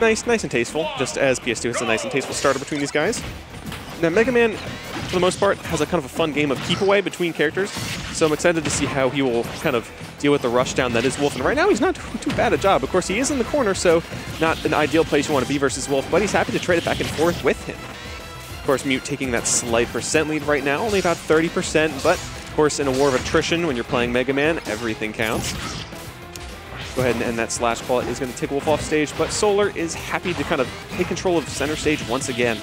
nice and tasteful, just as PS2 has a nice and tasteful starter between these guys. Now, Mega Man, for the most part, has a kind of a fun game of keep away between characters, so I'm excited to see how he will kind of deal with the rush down that is Wolf. And right now, he's not too bad a job. Of course, he is in the corner, so not an ideal place you want to be versus Wolf, but he's happy to trade it back and forth with him. Of course, Mute taking that slight percent lead right now, only about 30%, but of course, in a war of attrition, when you're playing Mega Man, everything counts. Go ahead and end that slash claw. It is going to take Wolf off stage, but Solar is happy to kind of take control of center stage once again.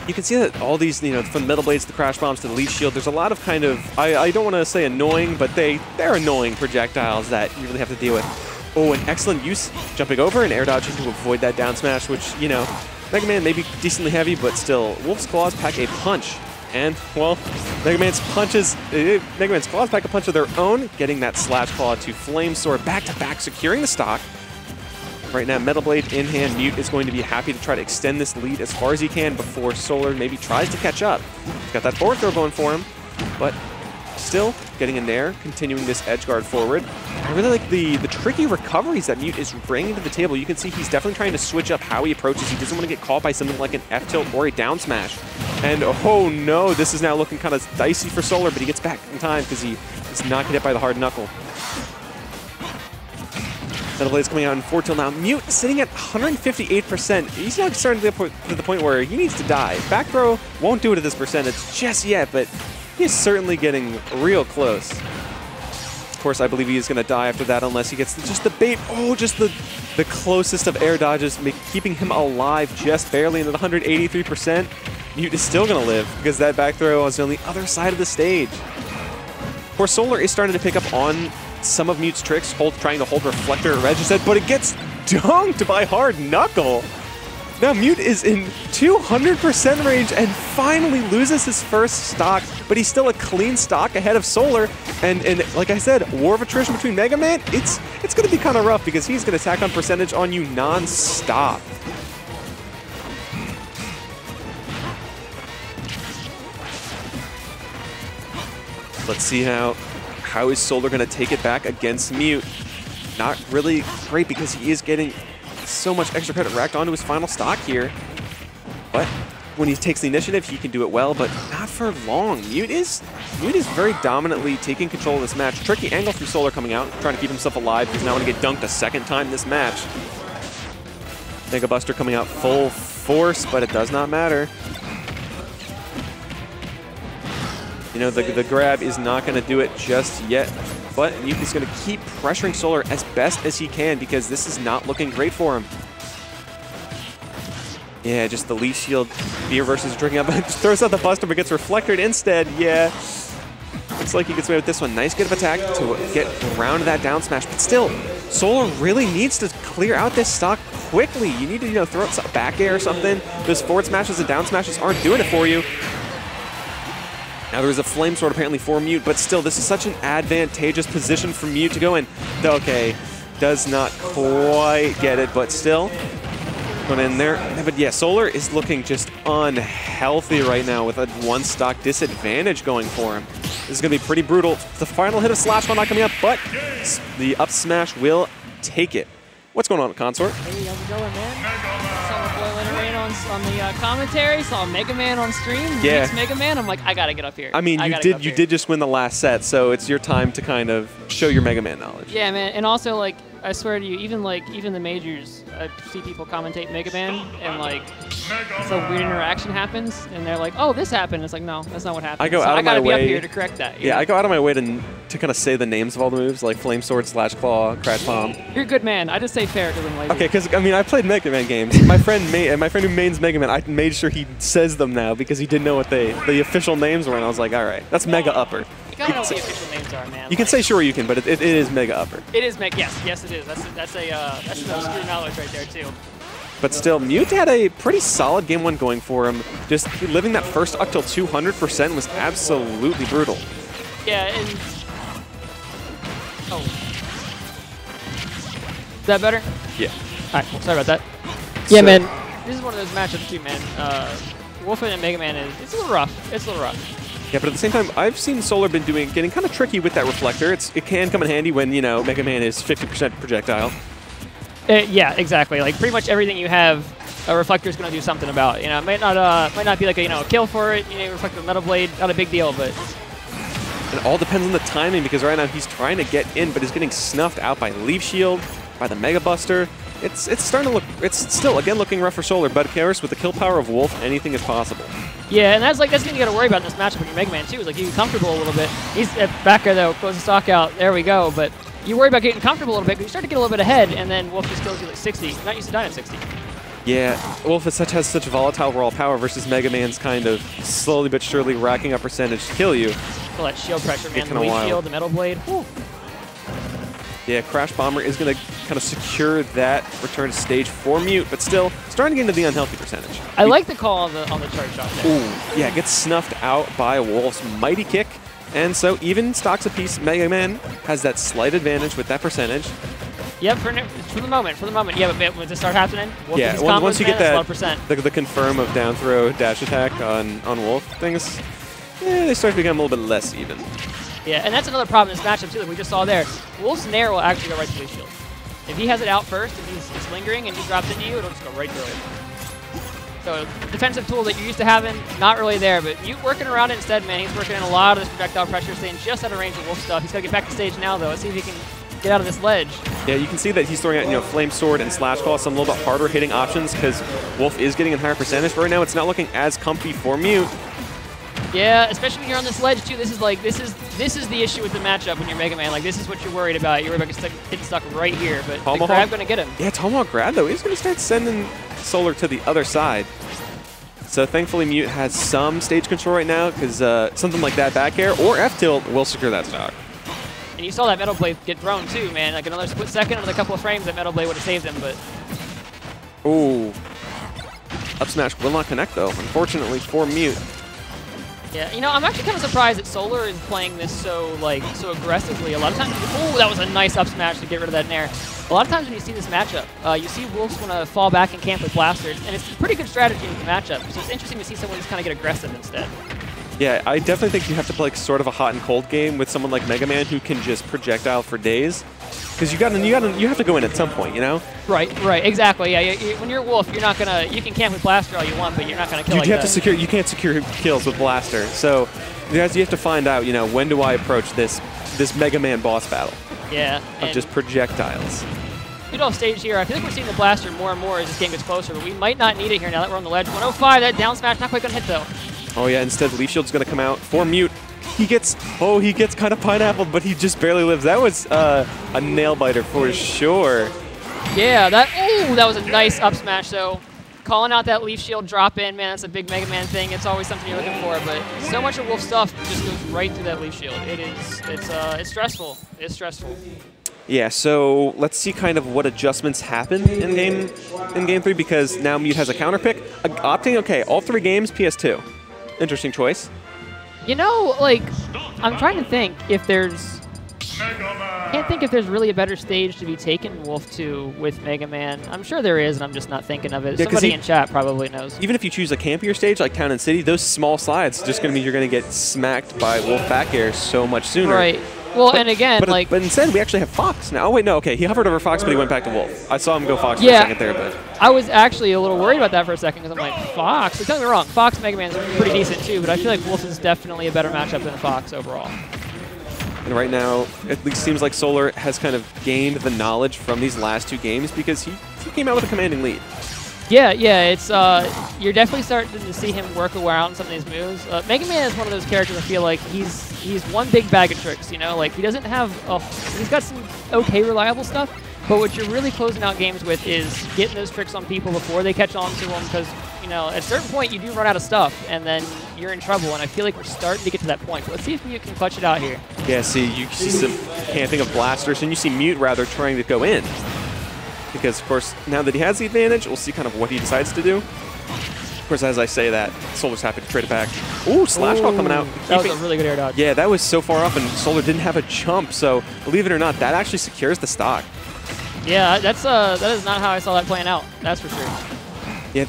You can see that all these, from the metal blades to the crash bombs to the leaf shield, there's a lot of kind of, I don't want to say annoying, but they're annoying projectiles that you really have to deal with. Oh, an excellent use, jumping over and air dodging to avoid that down smash, which, Mega Man may be decently heavy, but still, Wolf's claws pack a punch. And, well, Mega Man's claws pack a punch of their own, getting that slash claw to Flame Sword back-to-back, securing the stock. Right now, Metal Blade in hand, Mute is going to be happy to try to extend this lead as far as he can before Solar maybe tries to catch up. He's got that forward throw going for him, but still getting in there, continuing this edge guard forward. I really like the tricky recoveries that Mute is bringing to the table. You can see he's definitely trying to switch up how he approaches. He doesn't want to get caught by something like an F-tilt or a down smash. And oh no, this is now looking kind of dicey for Solar, but he gets back in time because he is not get hit by the hard knuckle. Metal Blade's coming out in 4 till now. Mute sitting at 158%. He's now starting to get to the point where he needs to die. Back throw won't do it at this percentage just yet, but he's certainly getting real close. Of course, I believe he is going to die after that unless he gets just the bait. Oh, just the closest of air dodges, keeping him alive just barely. And at 183%, Mute is still going to live because that back throw is on the other side of the stage. Of course, Solar is starting to pick up on some of Mute's tricks, trying to hold Reflector at Regiset, but it gets dunked by Hard Knuckle. Now Mute is in 200% range and finally loses his first stock, but he's still a clean stock ahead of Solar. And like I said, war of attrition between Mega Man, it's going to be kind of rough because he's going to attack on percentage on you non-stop. Let's see how is Solar going to take it back against Mute. Not really great because he is getting so much extra credit racked onto his final stock here. But when he takes the initiative, he can do it well, but not for long. Mute is very dominantly taking control of this match. Tricky angle from Solar coming out, trying to keep himself alive. He's now going to get dunked a second time this match. Mega Buster coming out full force, but it does not matter. The grab is not going to do it just yet, but Mute is going to keep pressuring Solar as best as he can because this is not looking great for him. Yeah, just the leaf shield, Beer versus drinking up, throws out the Buster but gets reflected instead. Yeah, looks like he gets away with this one. Nice get of attack to get around that down smash, but still, Solar really needs to clear out this stock quickly. You need to throw out back air or something. Those forward smashes and down smashes aren't doing it for you. Now there's a Flame Sword apparently for Mute, but still, this is such an advantageous position for Mute to go in. Okay, does not quite get it, but still, going in there. But yeah, Solar is looking just unhealthy right now with a one stock disadvantage going for him. This is going to be pretty brutal. The final hit of Slash Ball not coming up, but the up smash will take it. What's going on, Consort? Hey, how's it going, man? Saw my boy Leonard Rain on the commentary, saw Mega Man on stream, yeah. Mega Man, I'm like, I gotta get up here. I mean, you did just win the last set, so it's your time to kind of show your Mega Man knowledge. Yeah, man, and also, like, I swear to you, even the majors, I see people commentate Mega Man, and some weird interaction happens, and they're like, "Oh, this happened." It's like, no, that's not what happened. I gotta be up here to correct that. Yeah, I go out of my way to kind of say the names of all the moves, like Flame Sword, Slash Claw, Crash Bomb. You're a good man. I just say fair because I'm lazy. Okay, because I mean, I played Mega Man games. My friend who mains Mega Man, I made sure he says them now because he didn't know what the official names were, and I was like, all right, that's Mega Upper. You gotta know what the official names are, man. You can say sure you can, but it is Mega Upper. It is Mega. Yes, it is. That's no screw knowledge right there too. But still, Mute had a pretty solid game one going for him. Just living that first up till 200% was absolutely brutal. Yeah, and oh, is that better? Yeah. All right, well, sorry about that. Yeah, man, this is one of those matchups too, man. Wolfen and Mega Man it's a little rough. It's a little rough. Yeah, but at the same time, I've seen Solar getting kind of tricky with that reflector. It can come in handy when Mega Man is 50% projectile. Yeah, exactly. Like pretty much everything you have, a reflector is going to do something about. You know, it might not be like a kill for it. You know, reflector metal blade, not a big deal, but it all depends on the timing because right now he's trying to get in, but is getting snuffed out by Leaf Shield, by the Mega Buster. It's starting to look. It's still again looking rough for Solar, but Karis with the kill power of Wolf, anything is possible. Yeah, and that's the thing you got to worry about in this matchup with your Mega Man too. Is like you get comfortable a little bit. He's back there though, close the stock out. There we go. But you worry about getting comfortable a little bit because you start to get a little bit ahead, and then Wolf just kills you like 60. Not used to dying at 60. Yeah, Wolf has such volatile raw power versus Mega Man's kind of slowly but surely racking up percentage to kill you. Feel that shield pressure, man. The Leaf Shield, the Metal Blade. Whew. Yeah, Crash Bomber is going to kind of secure that return to stage for Mute, but still starting to get into the unhealthy percentage. I like the call on the charge shot there. Ooh, yeah, gets snuffed out by Wolf's mighty kick, and so even stocks a piece, Mega Man has that slight advantage with that percentage. Yep, for the moment. Yeah, but when does it start happening? Wolf yeah, combos, once you get man, that, the confirm of down throw dash attack on Wolf, things, yeah, they start to become a little bit less even. Yeah, and that's another problem in this matchup too, like we just saw there. Wolf's Nair will actually go right to Leaf Shield. If he has it out first, if it's lingering and he drops into you, it'll just go right through it. So defensive tool that you're used to having, not really there, but Mute working around it instead, man. He's working in a lot of this projectile pressure, staying just out of range of Wolf stuff. He's got to get back to stage now, though. Let's see if he can get out of this ledge. Yeah, you can see that he's throwing out, Flame Sword and Slash Claw, some a little bit harder hitting options because Wolf is getting a higher percentage. But right now, it's not looking as comfy for Mute. Yeah, especially when you're on this ledge too. This is the issue with the matchup when you're Mega Man. Like this is what you're worried about. You're worried about getting stuck right here, but the grab gonna get him. Yeah, Tomahawk grab though. He's gonna start sending Solar to the other side. So thankfully Mute has some stage control right now because something like that back air or F tilt will secure that stock. And you saw that Metal Blade get thrown too, man. Like another split second, another couple of frames, that Metal Blade would have saved him, but. Ooh. Up smash will not connect though, unfortunately for Mute. Yeah, I'm actually kind of surprised that Solar is playing this so aggressively. A lot of times, oh, that was a nice up smash to get rid of that Nair. A lot of times when you see this matchup, you see Wolves want to fall back and camp with blasters, and it's a pretty good strategy in the matchup. So it's interesting to see someone just kind of get aggressive instead. Yeah, I definitely think you have to play sort of a hot and cold game with someone like Mega Man who can just projectile for days. Because you have to go in at some point, Right, exactly. Yeah, when you're Wolf, you're not gonna. You can camp with Blaster all you want, but you're not gonna kill. You can't secure kills with Blaster. So you have to find out, when do I approach this Mega Man boss battle? Yeah. Of just projectiles. Good off stage here. I feel like we're seeing the Blaster more and more as this game gets closer, but we might not need it here now that we're on the ledge. 105. That down smash not quite gonna hit though. Oh yeah. Instead, Leaf Shield's gonna come out for Mute. He gets kind of pineappled, but he just barely lives. That was a nail biter for sure. Yeah, that was a nice up smash though. Calling out that Leaf Shield drop in, man, that's a big Mega Man thing. It's always something you're looking for, but so much of Wolf stuff just goes right through that Leaf Shield. It's stressful. It's stressful. Yeah, so let's see kind of what adjustments happen in game 3 because now Mute has a counter pick. Opting, all 3 games PS2. Interesting choice. I'm trying to think if there's... I can't think if there's really a better stage to be taken Wolf to with Mega Man. I'm sure there is, and I'm just not thinking of it. Yeah, somebody in chat probably knows. Even if you choose a campier stage like Town and City, those small slides just going to mean you're going to get smacked by Wolf back air so much sooner. Right. Well, and again, but instead we actually have Fox now. Oh wait, no, okay, he hovered over Fox, but he went back to Wolf. I saw him go Fox for a second there, but I was actually a little worried about that for a second because I'm like, Fox. But don't get me wrong, Fox Mega Man's pretty decent too, but I feel like Wolf is definitely a better matchup than Fox overall. And right now, it least seems like Solar has kind of gained the knowledge from these last 2 games because he came out with a commanding lead. Yeah, it's you're definitely starting to see him work around some of these moves. Mega Man is one of those characters I feel like he's one big bag of tricks, like he doesn't have he's got some okay reliable stuff, but what you're really closing out games with is getting those tricks on people before they catch on to them because at a certain point you do run out of stuff and then you're in trouble, and I feel like we're starting to get to that point. But let's see if Mute can clutch it out here. Yeah, you see some camping of blasters, and you see Mute rather trying to go in. Because, of course, now that he has the advantage, we'll see kind of what he decides to do. Of course, as I say that, Solar's happy to trade it back. Ooh, Slash Call coming out. That was a really good air dodge. Yeah, that was so far off, and Solar didn't have a jump, so believe it or not, that actually secures the stock. Yeah, that is not how I saw that playing out. That's for sure. Yeah,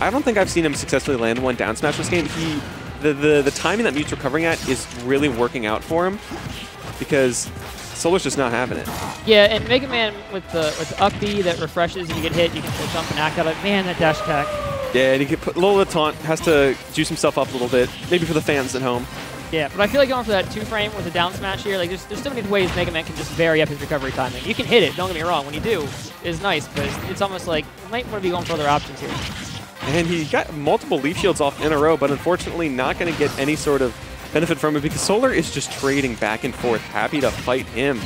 I don't think I've seen him successfully land one down smash this game. The timing that Mute's recovering at is really working out for him because Solar's just not having it. Yeah, and Mega Man with the up B that refreshes if you get hit, you can still jump and act out of it. Man, that dash attack. Yeah, and he can put a little of the taunt, has to juice himself up a little bit, maybe for the fans at home. Yeah, but I feel like going for that 2-frame with a down smash here, like there's so many ways Mega Man can just vary up his recovery timing. You can hit it, don't get me wrong, when you do, it's nice, but it's almost like you might want to be going for other options here. And he got multiple leaf shields off in a row, but unfortunately not going to get any sort of benefit from it because Solar is just trading back and forth, happy to fight him.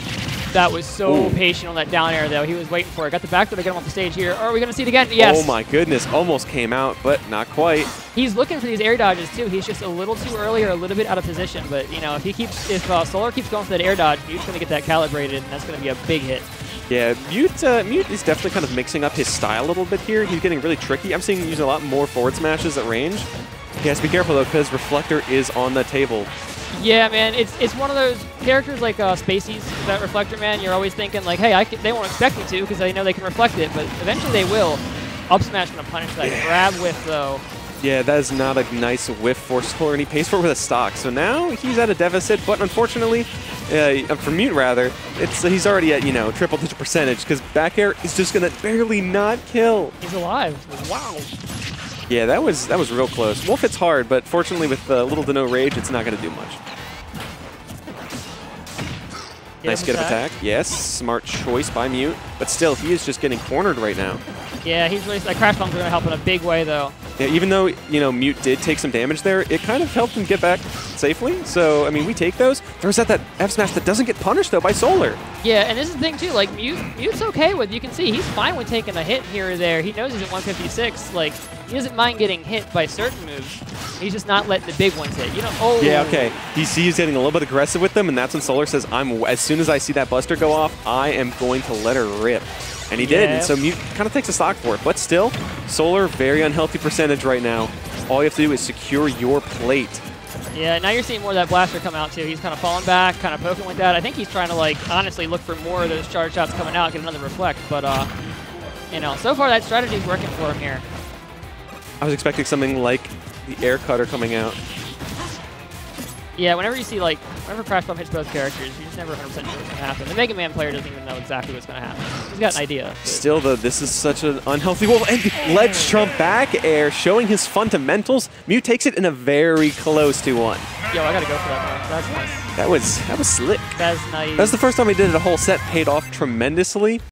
That was so patient on that down air, though. He was waiting for it. Got the back throw to get him off the stage here. Are we going to see it again? Yes. Oh, my goodness. Almost came out, but not quite. He's looking for these air dodges, too. He's just a little too early or a little bit out of position. But, you know, if Solar keeps going for that air dodge, Mute's going to get that calibrated, and that's going to be a big hit. Yeah, Mute is definitely kind of mixing up his style a little bit here. He's getting really tricky. I'm seeing him using a lot more forward smashes at range. He has to be careful, though, because Reflector is on the table. Yeah, man, it's one of those characters like Spaceys, that Reflector, man. You're always thinking, like, hey, they won't expect me to because they know they can reflect it, but eventually they will. Up smash going to punish that. Grab whiff, though. Yeah, that is not a nice whiff for Solar, and he pays for it with a stock. So now he's at a deficit, but unfortunately, for Mute rather, he's already at, triple-digit percentage because back air is just going to barely not kill. He's alive. Wow. Yeah, that was real close. Wolf hits hard, but fortunately with little to no rage, it's not going to do much. Nice get of attack. Yes, smart choice by Mute, but still, he is just getting cornered right now. Yeah, he's really, that crash bombs are going to help in a big way, though. Yeah, even though, Mute did take some damage there, it kind of helped him get back safely. So, I mean, we take those. There's that F smash that doesn't get punished, though, by Solar. Yeah, and this is the thing, too. Like, Mute's okay with, you can see, he's fine with taking a hit here or there. He knows he's at 156. Like, he doesn't mind getting hit by certain moves. He's just not letting the big ones hit. Yeah, okay. He's getting a little bit aggressive with them, and that's when Solar says, as soon as I see that Buster go off, I am going to let her rip. And he did, and so Mute kind of takes a stock for it. But still, Solar, very unhealthy percentage right now. All you have to do is secure your plate. Yeah, now you're seeing more of that blaster come out, too. He's kind of falling back, kind of poking with that. I think he's trying to, honestly look for more of those charge shots coming out, get another reflect. But, so far that strategy is working for him here. I was expecting something like the air cutter coming out. Yeah, whenever you see, whenever Crash Bomb hits both characters, you're just never 100% sure what's going to happen. The Mega Man player doesn't even know exactly what's going to happen. He's got an idea. Still, though, this is such an unhealthy wolf. And ledge trump back air, showing his fundamentals. Mute takes it in a very close 2-1. Yo, I got to go for that one. That's nice. That was slick. That's nice. That's the first time he did it a whole set, paid off tremendously.